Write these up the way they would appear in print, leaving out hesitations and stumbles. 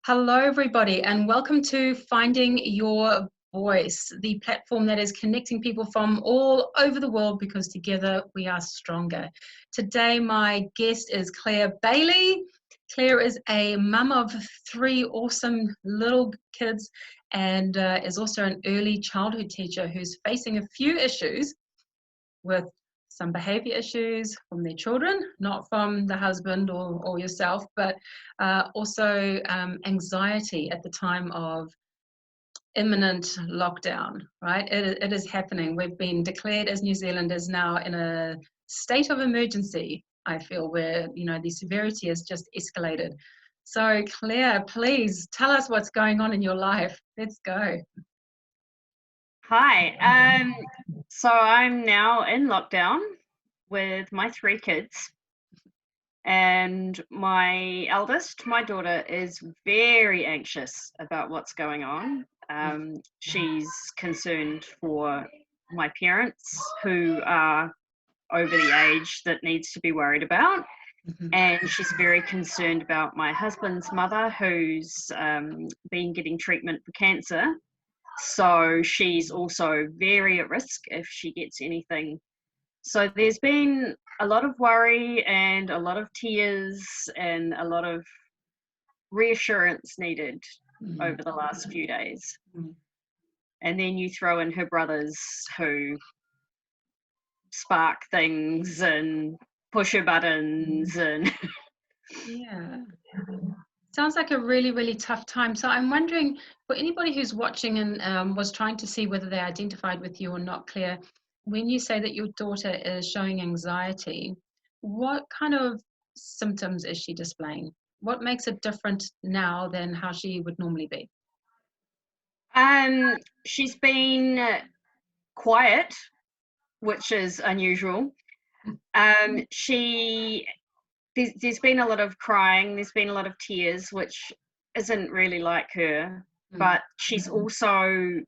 Hello, everybody, and welcome to Finding Your Voice, the platform that is connecting people from all over the world because together we are stronger. Today, my guest is Claire Bailey. Claire is a mum of 3 awesome little kids and is also an early childhood teacher who's facing a few issues with some behavior issues from their children, not from the husband or yourself, but also anxiety at the time of imminent lockdown, right? It is happening. We've been declared as New Zealand is now in a state of emergency, I feel, where, the severity has just escalated. So Claire, please tell us what's going on in your life. Let's go. Hi. So I'm now in lockdown with my 3 kids, and my eldest, my daughter, is very anxious about what's going on. She's concerned for my parents, who are over the age that needs to be worried about, and she's very concerned about my husband's mother, who's been getting treatment for cancer. So she's also very at risk if she gets anything. So there's been a lot of worry and a lot of tears and a lot of reassurance needed over the last few days. And then you throw in her brothers, who spark things and push her buttons and Yeah. Sounds like a really, really tough time. So I'm wondering, for anybody who's watching and was trying to see whether they identified with you or not, Claire, when you say that your daughter is showing anxiety, what kind of symptoms is she displaying? What makes it different now than how she would normally be? she's been quiet, which is unusual. There's been a lot of crying, there's been a lot of tears, which isn't really like her, but she's also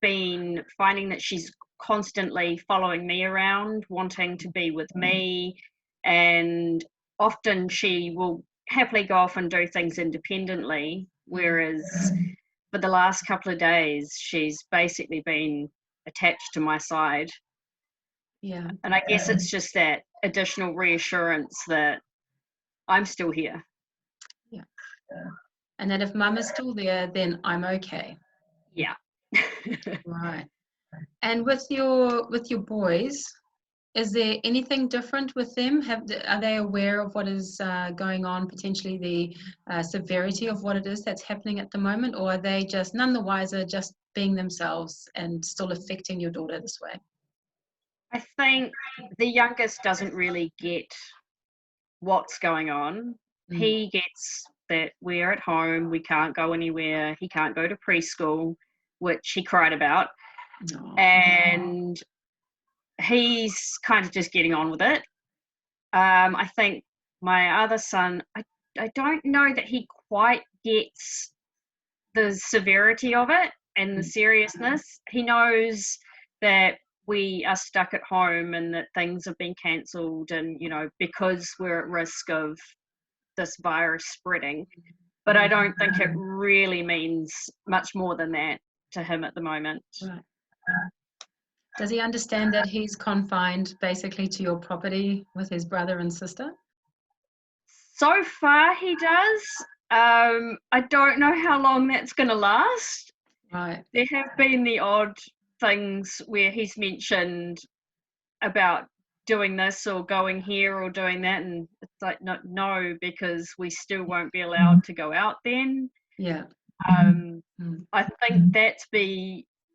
been finding that she's constantly following me around, wanting to be with me, and often she will happily go off and do things independently, whereas for the last couple of days she's basically been attached to my side. Yeah. And I guess it's just that additional reassurance that I'm still here. Yeah. And that if mum is still there, then I'm okay. Yeah. Right. And with your boys, is there anything different with them? Are they aware of what is going on, potentially the severity of what it is that's happening at the moment, or are they just none the wiser, just being themselves and still affecting your daughter this way? I think the youngest doesn't really get what's going on. He gets that we're at home, we can't go anywhere, he can't go to preschool, which he cried about. And he's kind of just getting on with it. I think my other son, I don't know that he quite gets the severity of it and the seriousness. He knows that we are stuck at home and that things have been cancelled, and because we're at risk of this virus spreading. But I don't think it really means much more than that to him at the moment. Right. Does he understand that he's confined basically to your property with his brother and sister? So far he does. I don't know how long that's going to last. Right. There have been the odd things where he's mentioned about doing this or going here or doing that, and it's like, no, because we still won't be allowed to go out then. Yeah. I think that's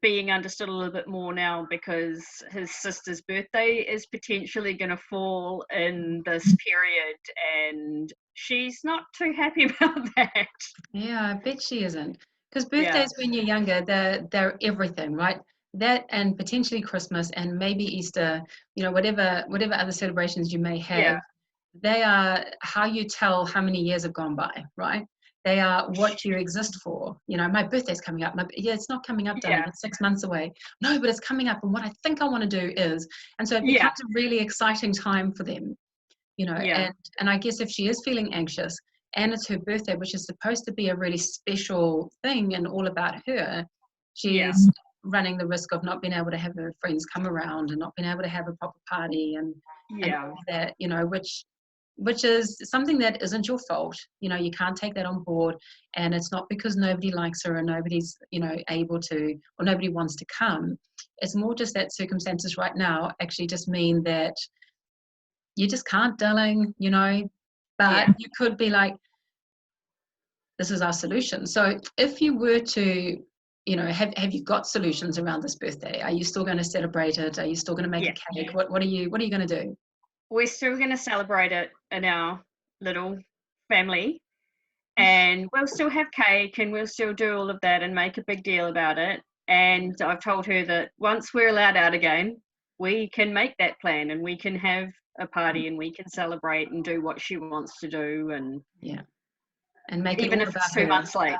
being understood a little bit more now, because his sister's birthday is potentially going to fall in this period, and she's not too happy about that. Yeah, I bet she isn't. Because birthdays when you're younger, they're everything, right? That and potentially Christmas and maybe Easter, whatever other celebrations you may have, they are how you tell how many years have gone by, right? They are what you exist for. My birthday's coming up. It's not coming up, darling. It's 6 months away. No, but it's coming up, and what I think I want to do is, and so it becomes a really exciting time for them, and I guess if she is feeling anxious and it's her birthday, which is supposed to be a really special thing and all about her, Yeah. she's running the risk of not being able to have her friends come around and not being able to have a proper party and Yeah. all that, you know, which is something that isn't your fault. You know, you can't take that on board, and it's not because nobody likes her or nobody's, you know, able to, or nobody wants to come. It's more just that circumstances right now actually just mean that you just can't, darling, you know, but Yeah. you could be like, this is our solution. So if you were to, you know, have you got solutions around this birthday? Are you still going to celebrate it? Are you still going to make Yeah. a cake? What are you going to do? We're still going to celebrate it in our little family, and we'll still have cake and we'll still do all of that and make a big deal about it. And I've told her that once we're allowed out again, we can make that plan and we can have a party and we can celebrate and do what she wants to do, and Yeah. And make it even all if it's about 2 her. months late.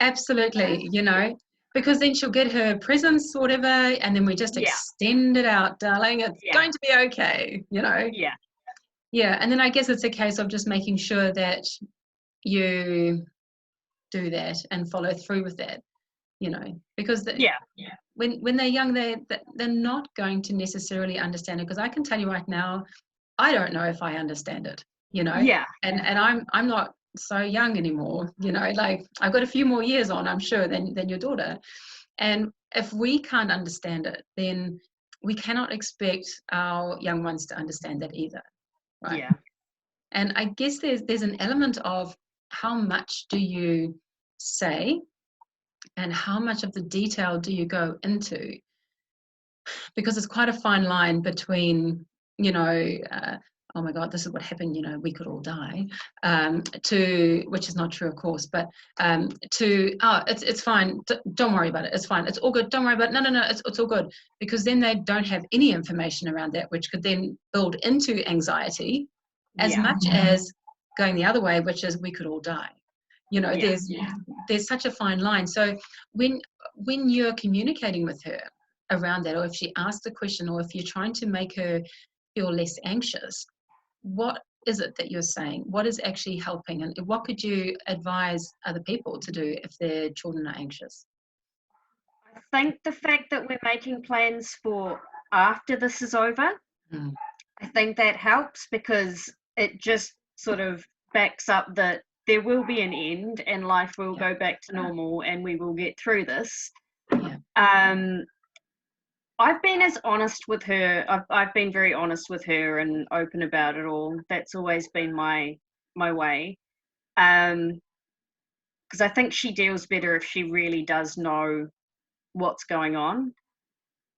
Absolutely, you know, because then she'll get her presents, whatever, and then we just Yeah. extend it out, darling. It's Yeah. going to be okay, you know. Yeah. Yeah, and then I guess it's a case of just making sure that you do that and follow through with that, you know, because Yeah. when they're young, they're not going to necessarily understand it. Because I can tell you right now, I don't know if I understand it, you know, Yeah. and I'm not so young anymore, you know, like I've got a few more years on, I'm sure, than your daughter. And if we can't understand it, then we cannot expect our young ones to understand that either, right? Yeah. And I guess there's an element of how much do you say and how much of the detail do you go into, because it's quite a fine line between, you know, oh my God, this is what happened, you know, we could all die, to, which is not true, of course, but to, oh, it's fine, don't worry about it, it's fine, it's all good, don't worry about it, no, it's all good, because then they don't have any information around that, which could then build into anxiety as Yeah. much as going the other way, which is we could all die. You know, Yeah. there's such a fine line. So when you're communicating with her around that, or if she asks a question, or if you're trying to make her feel less anxious, what is it that you're saying? What is actually helping? And what could you advise other people to do if their children are anxious? I think the fact that we're making plans for after this is over, Mm. I think that helps, because it just sort of backs up that there will be an end and life will go back to normal and we will get through this. Yeah. I've been as honest with her. I've been very honest with her and open about it all. That's always been my way. Because I think she deals better if she really does know what's going on.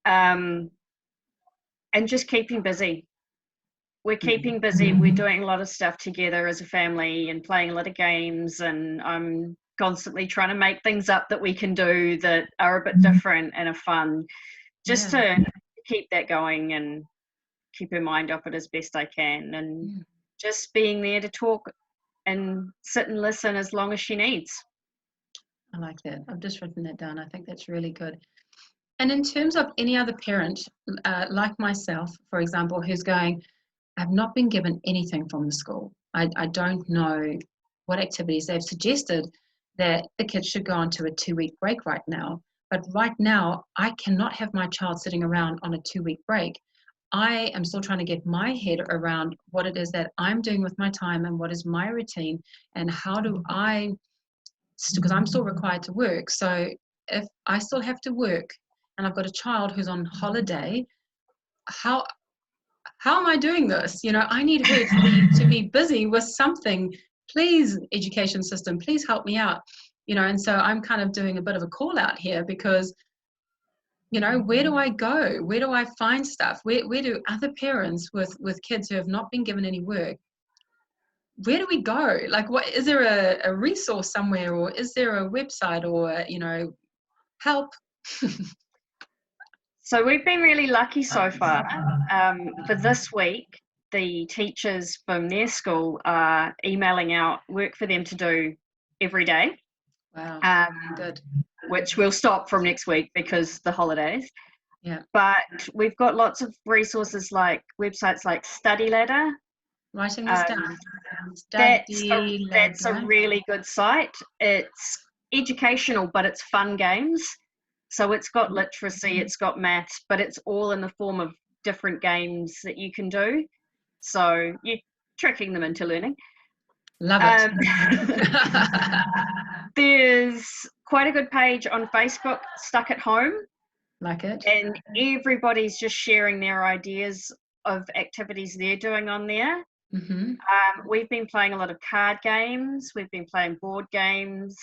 And just keeping busy. We're keeping busy. We're doing a lot of stuff together as a family and playing a lot of games. And I'm constantly trying to make things up that we can do that are a bit different and are fun, just Yeah. to keep that going and keep her mind off it as best I can. And just being there to talk and sit and listen as long as she needs. I like that. I've just written that down. I think that's really good. And in terms of any other parent, like myself, for example, who's going, I've not been given anything from the school. I don't know what activities they've suggested that the kids should go on to a 2-week break right now. But right now, I cannot have my child sitting around on a 2-week break. I am still trying to get my head around what it is that I'm doing with my time and what is my routine and how do I, because I'm still required to work. So if I still have to work and I've got a child who's on holiday, how am I doing this? You know, I need her to be busy with something. Please, education system, please help me out. You know, and so I'm kind of doing a bit of a call out here because, you know, where do I go? Where do I find stuff? Where do other parents with kids who have not been given any work, where do we go? Like, what is there a resource somewhere, or is there a website, or, you know, help? So we've been really lucky so far. For this week, the teachers from their school are emailing out work for them to do every day. Wow, good. Which will stop from next week because the holidays. Yeah. But we've got lots of resources like websites like Study Ladder, Writing this down. That's That's a really good site. It's educational, but it's fun games. So it's got literacy, it's got maths, but it's all in the form of different games that you can do. So you're tricking them into learning. Love it. There's quite a good page on Facebook, Stuck at Home. Like it. And everybody's just sharing their ideas of activities they're doing on there. Mm-hmm. We've been playing a lot of card games. We've been playing board games.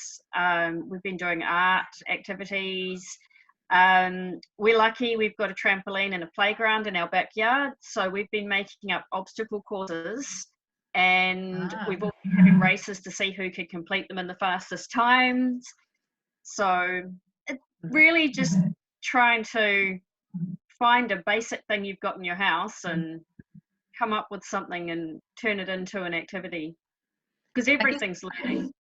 We've been doing art activities. We're lucky we've got a trampoline and a playground in our backyard. So we've been making up obstacle courses, and we've all been having races to see who could complete them in the fastest times. So it's really just trying to find a basic thing you've got in your house and come up with something and turn it into an activity, because everything's learning.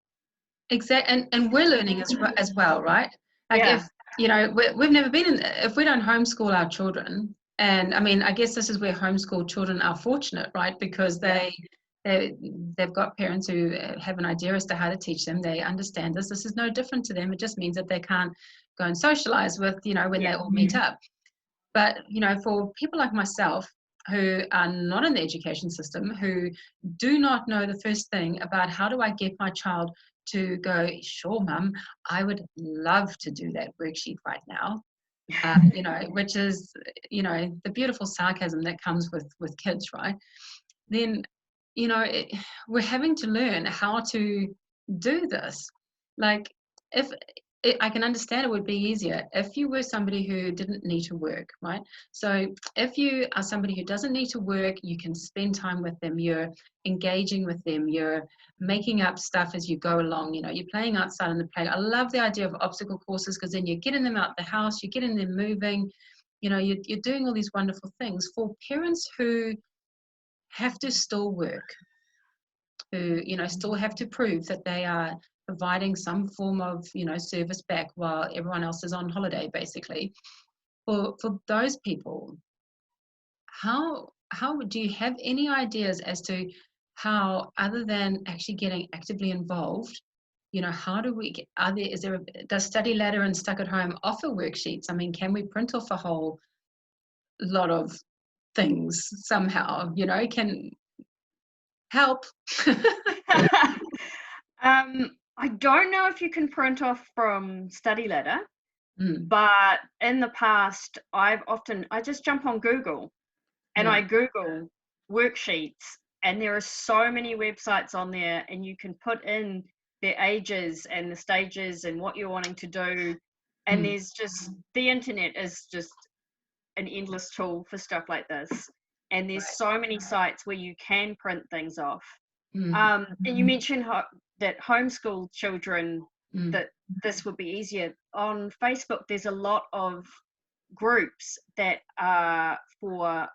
Exactly, and we're learning as well, right? Like Yeah. if we've never been if we don't homeschool our children, and I mean I guess this is where homeschool children are fortunate, right? Because they've got parents who have an idea as to how to teach them. They understand this. This is no different to them. It just means that they can't go and socialize with when they all meet up. But for people like myself who are not in the education system, who do not know the first thing about how do I get my child to go, sure, mum, I would love to do that worksheet right now, which is, the beautiful sarcasm that comes with kids, right? Then, we're having to learn how to do this. Like, I can understand it would be easier if you were somebody who didn't need to work, right? So if you are somebody who doesn't need to work, you can spend time with them, you're engaging with them, you're making up stuff as you go along, you're playing outside on the play. I love the idea of obstacle courses, because then you're getting them out the house, you're getting them moving, you're doing all these wonderful things. For parents who have to still work, who still have to prove that they are providing some form of service back while everyone else is on holiday, basically. For those people, how do you have any ideas as to how, other than actually getting actively involved, how do we get, does Study Ladder and Stuck at Home offer worksheets? I mean, can we print off a whole lot of things somehow? Can help. I don't know if you can print off from Study Ladder, but in the past, I just jump on Google and I Google worksheets, and there are so many websites on there, and you can put in their ages and the stages and what you're wanting to do. And there's just, the internet is just an endless tool for stuff like this. And there's so many sites where you can print things off. And you mentioned that homeschool children, that this would be easier. On Facebook, there's a lot of groups that are for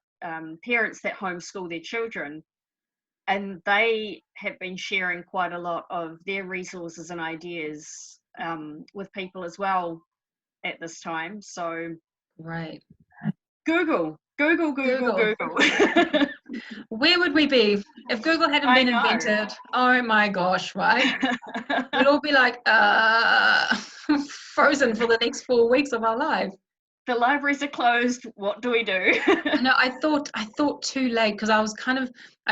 parents that homeschool their children, and they have been sharing quite a lot of their resources and ideas with people as well at this time. So right. Google. Where would we be if Google hadn't been invented? Oh my gosh, right? We'd all be like frozen for the next 4 weeks of our life. The libraries are closed. What do we do? No, I thought too late, because I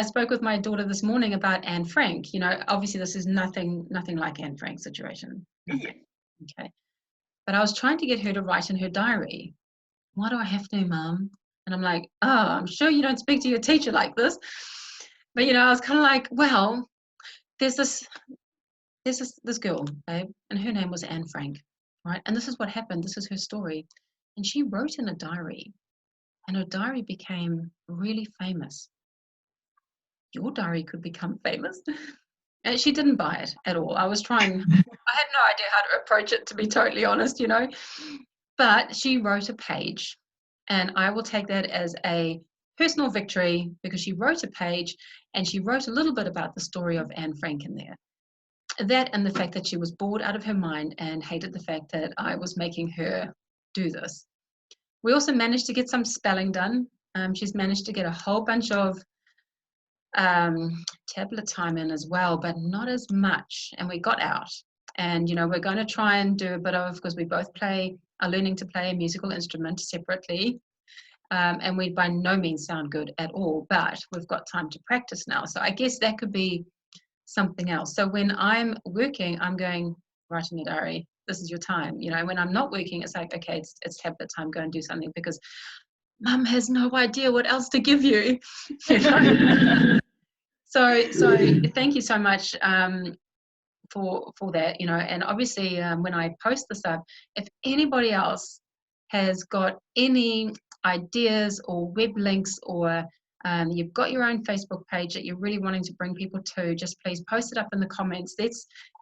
spoke with my daughter this morning about Anne Frank. Obviously this is nothing like Anne Frank's situation. Nothing. Yeah. Okay. But I was trying to get her to write in her diary. Why do I have to, Mum? And I'm like, oh, I'm sure you don't speak to your teacher like this. But I was kind of like, well, there's this girl, babe, and her name was Anne Frank, right? And this is what happened. This is her story. And she wrote in a diary, and her diary became really famous. Your diary could become famous. And she didn't buy it at all. I was trying, I had no idea how to approach it, to be totally honest, But she wrote a page, and I will take that as a personal victory, because she wrote a page and she wrote a little bit about the story of Anne Frank in there. That, and the fact that she was bored out of her mind and hated the fact that I was making her do this. We also managed to get some spelling done. She's managed to get a whole bunch of tablet time in as well, but not as much. And we got out. And, you know, we're going to try and do a bit of, because we both are learning to play a musical instrument separately. And we by no means sound good at all, but we've got time to practice now. So I guess that could be something else. So when I'm working, I'm going, right in your diary, this is your time. You know, when I'm not working, it's like, okay, it's tablet time, go and do something, because mum has no idea what else to give you. You know? So thank you so much for that, you know. And obviously when I post this up, if anybody else has got any ideas or web links, or you've got your own Facebook page that you're really wanting to bring people to, just please post it up in the comments.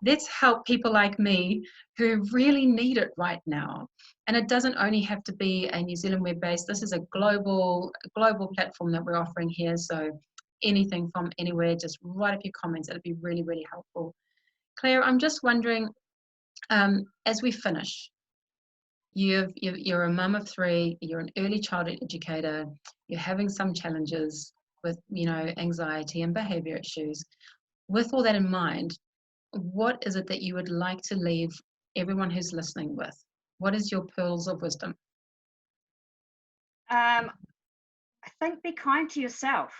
Let's help people like me who really need it right now. And it doesn't only have to be a New Zealand web based. This is a global platform that we're offering here. So anything from anywhere, just write up your comments. It'd be really, really helpful. Claire, I'm just wondering, as we finish, you're a mum of 3, you're an early childhood educator, you're having some challenges with, you know, anxiety and behaviour issues. With all that in mind, what is it that you would like to leave everyone who's listening with? What is your pearls of wisdom? I think be kind to yourself.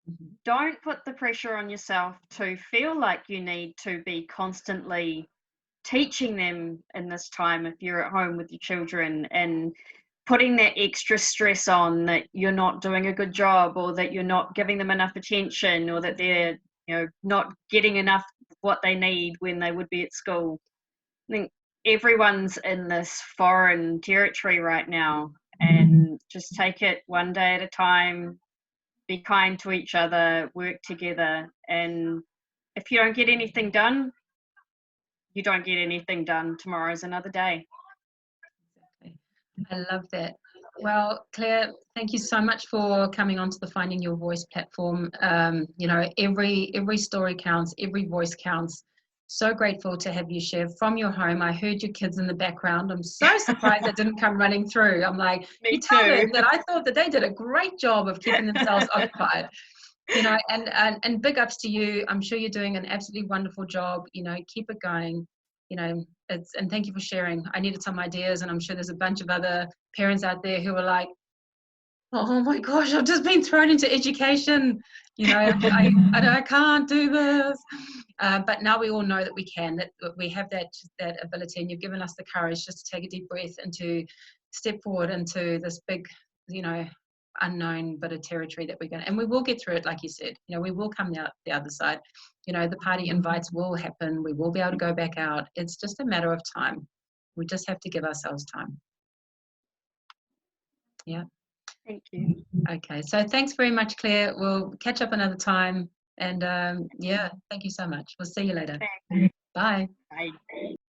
Mm-hmm. Don't put the pressure on yourself to feel like you need to be constantly teaching them in this time if you're at home with your children, and putting that extra stress on that you're not doing a good job, or that you're not giving them enough attention, or that they're, you know, not getting enough what they need when they would be at school. I think everyone's in this foreign territory right now, and just take it one day at a time, be kind to each other, work together. And if you don't get anything done, you don't get anything done. Tomorrow's another day. I love that. Well, Claire, thank you so much for coming onto the Finding Your Voice platform. You know, every story counts, every voice counts. So grateful to have you share from your home. I heard your kids in the background. I'm so surprised they didn't come running through. I'm like, you tell them that I thought that they did a great job of keeping themselves occupied. You know, and big ups to you. I'm sure you're doing an absolutely wonderful job. You know, keep it going. You know, and thank you for sharing. I needed some ideas, and I'm sure there's a bunch of other parents out there who are like, oh my gosh, I've just been thrown into education. You know, I can't do this. But now we all know that we can, that we have that ability, and you've given us the courage just to take a deep breath and to step forward into this big, you know, unknown bit of territory that we're going to, and we will get through it. Like you said, you know, we will come out the other side. You know, the party invites will happen. We will be able to go back out. It's just a matter of time. We just have to give ourselves time. Yeah. Thank you. Okay. So thanks very much, Claire. We'll catch up another time. And yeah, thank you so much. We'll see you later. Thanks. Bye. Bye.